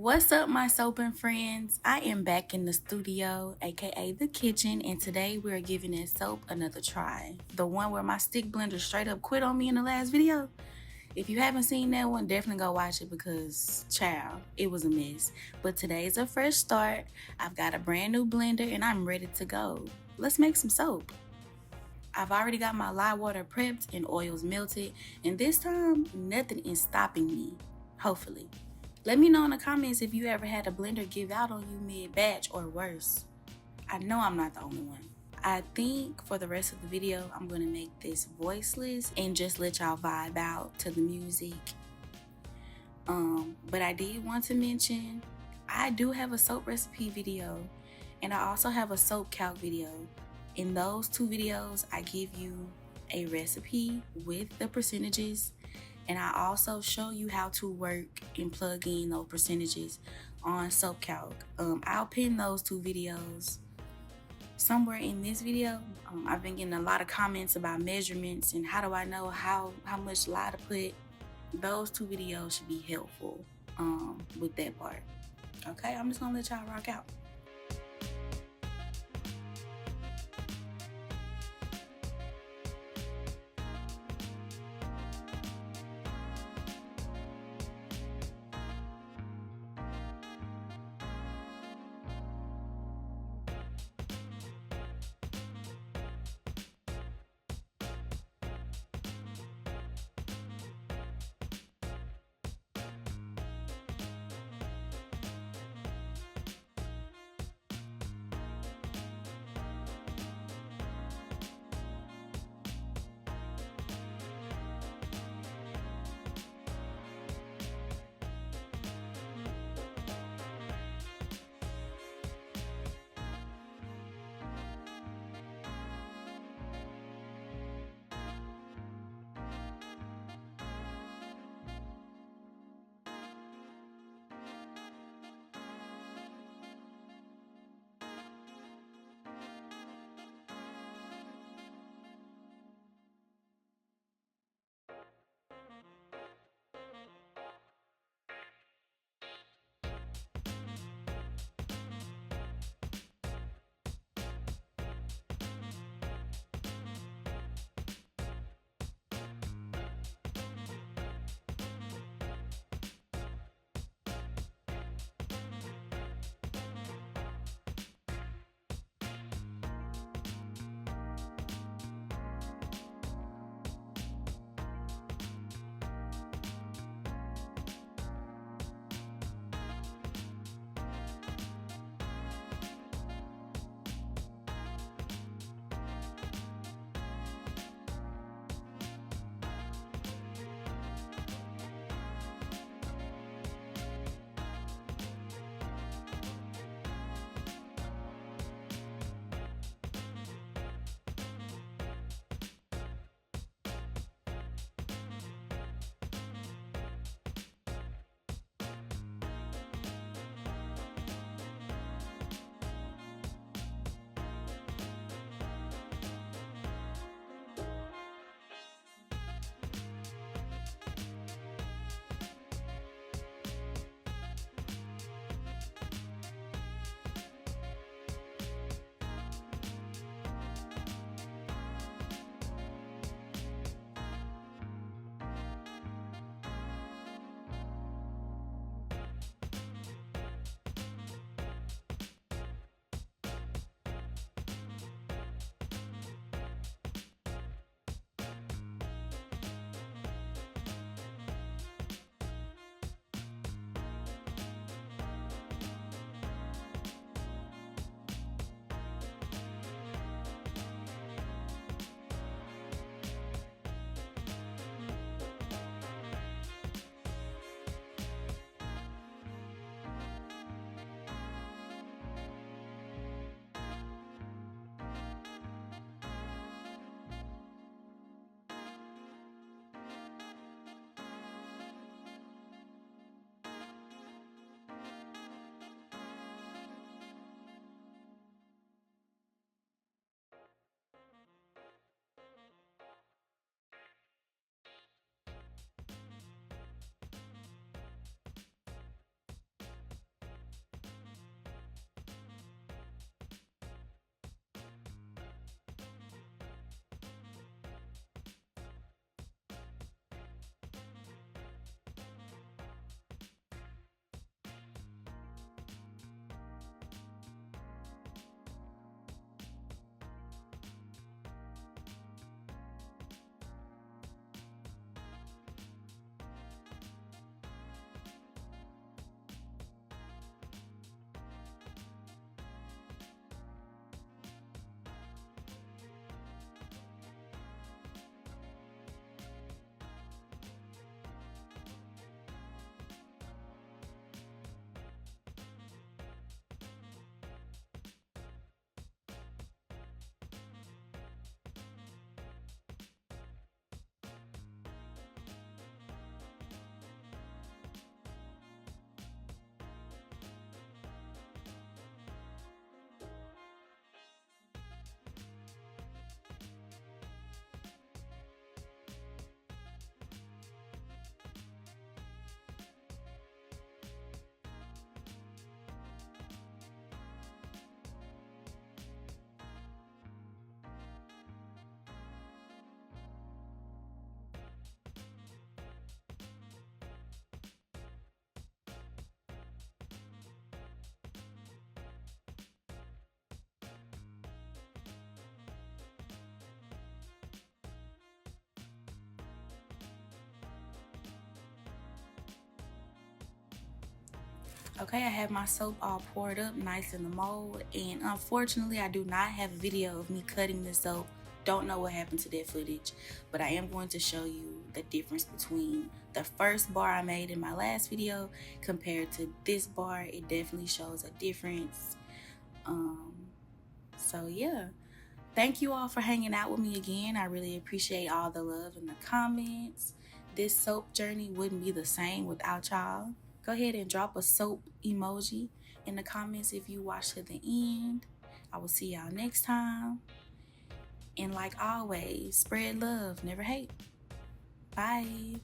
What's up, my soaping friends? I am back in the studio, aka the kitchen, and today we're giving this soap another try. The one where my stick blender straight up quit on me in the last video. If you haven't seen that one, definitely go watch it because, child, it was a mess. But today's a fresh start. I've got a brand new blender and I'm ready to go. Let's make some soap. I've already got my lye water prepped and oils melted, and this time, nothing is stopping me, hopefully. Let me know in the comments if you ever had a blender give out on you mid-batch or worse. I know I'm not the only one. I think for the rest of the video, I'm gonna make this voiceless and just let y'all vibe out to the music. But I did want to mention, I do have a soap recipe video and I also have a soap calc video. In those two videos, I give you a recipe with the percentages, and I also show you how to work and plug in those percentages on Soap Calc. I'll pin those two videos somewhere in this video. I've been getting a lot of comments about measurements and how do I know how much lye to put. Those two videos should be helpful with that part. Okay, I'm just gonna let y'all rock out. Okay, I have my soap all poured up nice in the mold, and unfortunately I do not have a video of me cutting the soap. Don't know what happened to that footage, but I am going to show you the difference between the first bar I made in my last video compared to this bar. It definitely shows a difference. Um, so yeah, thank you all for hanging out with me again. I really appreciate all the love in the comments. This soap journey wouldn't be the same without y'all. Go ahead and drop a soap emoji in the comments if you watch to the end. I will see y'all next time. And like always, spread love, never hate. Bye.